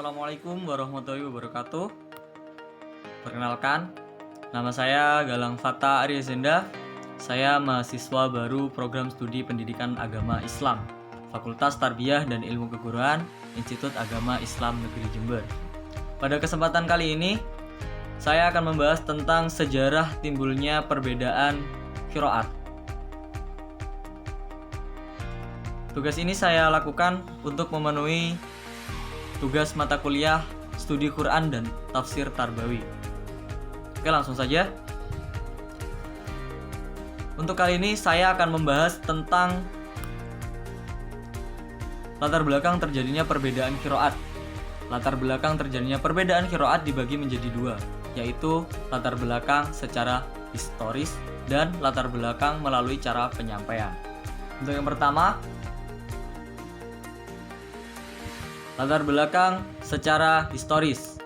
Assalamualaikum warahmatullahi wabarakatuh. Perkenalkan, nama saya Galang Fata Aryazenda. Saya mahasiswa baru program studi pendidikan agama Islam, Fakultas Tarbiyah dan Ilmu Keguruan, Institut Agama Islam Negeri Jember. Pada kesempatan kali ini, saya akan membahas tentang sejarah timbulnya perbedaan qiraat. Tugas ini saya lakukan untuk memenuhi tugas mata kuliah studi Quran dan tafsir Tarbawi. Oke, langsung saja. Untuk kali ini saya akan membahas tentang latar belakang terjadinya perbedaan qiraat. Latar belakang terjadinya perbedaan qiraat dibagi menjadi dua, yaitu latar belakang secara historis dan latar belakang melalui cara penyampaian. Untuk yang pertama, latar belakang secara historis.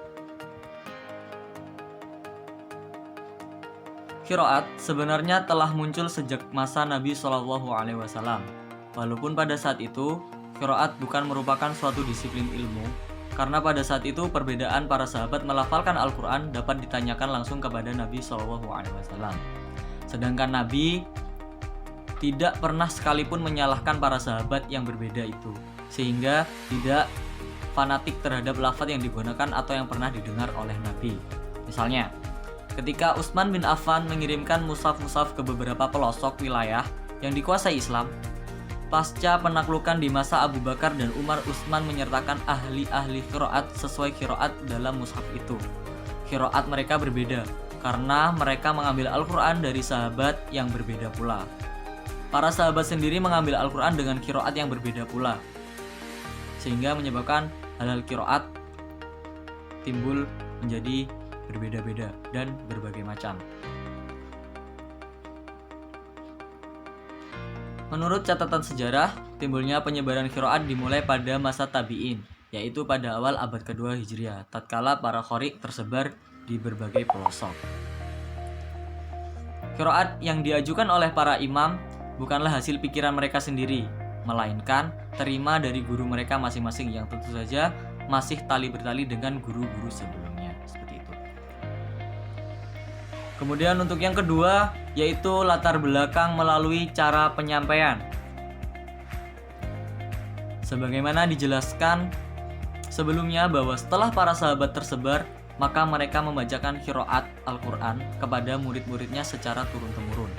Qiraat sebenarnya telah muncul sejak masa Nabi SAW. Walaupun pada saat itu, qiraat bukan merupakan suatu disiplin ilmu, karena pada saat itu perbedaan para sahabat melafalkan Al-Quran dapat ditanyakan langsung kepada Nabi SAW. Sedangkan Nabi tidak pernah sekalipun menyalahkan para sahabat yang berbeda itu, sehingga tidak fanatik terhadap lafaz yang digunakan atau yang pernah didengar oleh Nabi. Misalnya, ketika Utsman bin Affan mengirimkan mushaf-mushaf ke beberapa pelosok wilayah yang dikuasai Islam, pasca penaklukan di masa Abu Bakar dan Umar, Utsman menyertakan ahli-ahli qiraat sesuai qiraat dalam mushaf itu. Qiraat mereka berbeda karena mereka mengambil Al-Quran dari sahabat yang berbeda pula. Para sahabat sendiri mengambil Al-Quran dengan qiraat yang berbeda pula, sehingga menyebabkan hal-hal qiraat timbul menjadi berbeda-beda dan berbagai macam. Menurut catatan sejarah, timbulnya penyebaran qiraat dimulai pada masa tabi'in, yaitu pada awal abad kedua Hijriah, tatkala para qari tersebar di berbagai pelosok. Qiraat yang diajukan oleh para imam bukanlah hasil pikiran mereka sendiri, melainkan terima dari guru mereka masing-masing yang tentu saja masih tali bertali dengan guru-guru sebelumnya, seperti itu. Kemudian untuk yang kedua, yaitu latar belakang melalui cara penyampaian. Sebagaimana dijelaskan sebelumnya bahwa setelah para sahabat tersebar, maka mereka membacakan qiraat Al-Quran kepada murid-muridnya secara turun-temurun.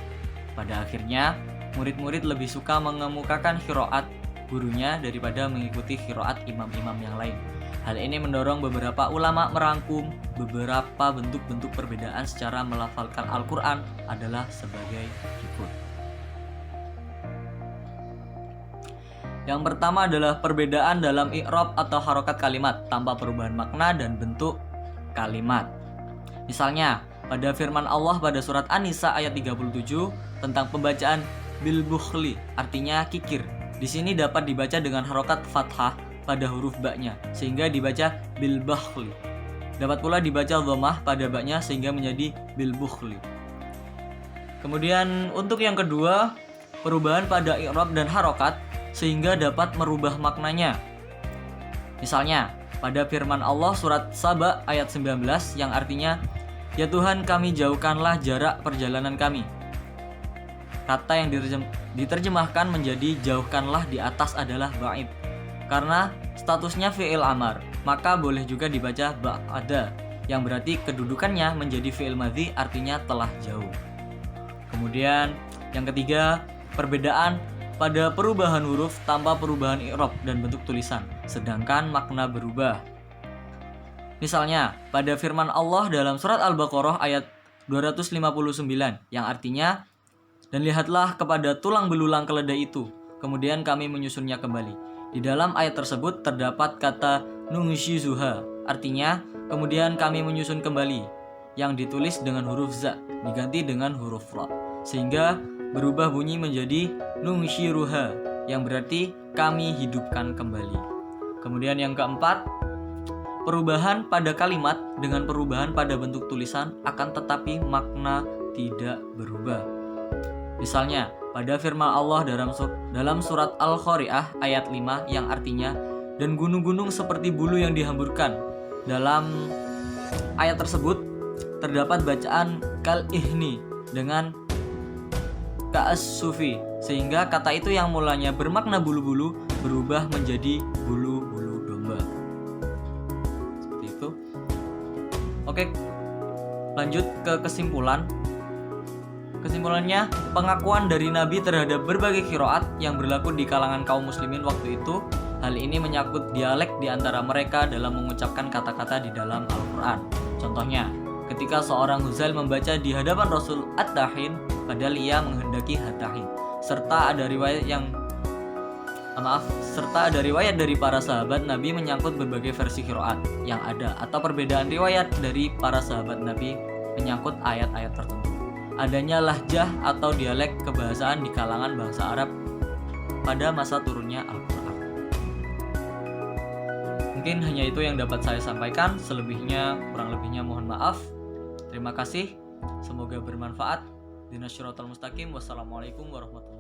Pada akhirnya, murid-murid lebih suka mengemukakan qiraat gurunya daripada mengikuti qiraat imam-imam yang lain. Hal ini mendorong beberapa ulama merangkum beberapa bentuk-bentuk perbedaan secara melafalkan Al-Quran adalah sebagai berikut. Yang pertama adalah perbedaan dalam i'rab atau harokat kalimat tanpa perubahan makna dan bentuk kalimat. Misalnya, pada firman Allah pada surat An-Nisa ayat 37 tentang pembacaan bil bukhli, artinya kikir. Di sini dapat dibaca dengan harokat fathah pada huruf ba-nya, sehingga dibaca bil bakhli. Dapat pula dibaca dhammah pada ba-nya sehingga menjadi bil bukhli. Kemudian untuk yang kedua, perubahan pada i'rab dan harokat sehingga dapat merubah maknanya. Misalnya, pada firman Allah surat Saba ayat 19 yang artinya, "Ya Tuhan, kami jauhkanlah jarak perjalanan kami." Kata yang diterjemahkan menjadi jauhkanlah di atas adalah ba'id, karena statusnya fi'il amar, maka boleh juga dibaca ba'ada, yang berarti kedudukannya menjadi fi'il madhi, artinya telah jauh. Kemudian yang ketiga, perbedaan pada perubahan huruf tanpa perubahan i'rab dan bentuk tulisan, sedangkan makna berubah. Misalnya, pada firman Allah dalam surat Al-Baqarah ayat 259 yang artinya, "Dan lihatlah kepada tulang belulang keledai itu, kemudian kami menyusunnya kembali." Di dalam ayat tersebut terdapat kata nunshizuha, artinya kemudian kami menyusun kembali, yang ditulis dengan huruf za diganti dengan huruf ra, sehingga berubah bunyi menjadi nunshiruha, yang berarti kami hidupkan kembali. Kemudian yang keempat, perubahan pada kalimat dengan perubahan pada bentuk tulisan akan tetapi makna tidak berubah. Misalnya, pada firman Allah dalam surat Al-Qari'ah ayat 5 yang artinya, dan gunung-gunung seperti bulu yang dihamburkan. Dalam ayat tersebut terdapat bacaan kal-ihni dengan ka'as-sufi, sehingga kata itu yang mulanya bermakna bulu-bulu berubah menjadi bulu-bulu domba. Seperti itu. Oke, lanjut ke kesimpulan. Kesimpulannya, pengakuan dari Nabi terhadap berbagai qiraat yang berlaku di kalangan kaum muslimin waktu itu. Hal ini menyangkut dialek di antara mereka dalam mengucapkan kata-kata di dalam Al-Quran. Contohnya, ketika seorang Huzail membaca di hadapan Rasul At-Tahin, padahal ia menghendaki Hat-Tahin. Serta ada riwayat dari para sahabat Nabi menyangkut berbagai versi qiraat yang ada, atau perbedaan riwayat dari para sahabat Nabi menyangkut ayat-ayat tertentu. Adanya lahjah atau dialek kebahasaan di kalangan bangsa Arab pada masa turunnya Al-Quran. Mungkin hanya itu yang dapat saya sampaikan. Selebihnya, kurang lebihnya mohon maaf. Terima kasih. Semoga bermanfaat. Dinasyiratal mustaqim. Wassalamualaikum warahmatullahi wabarakatuh.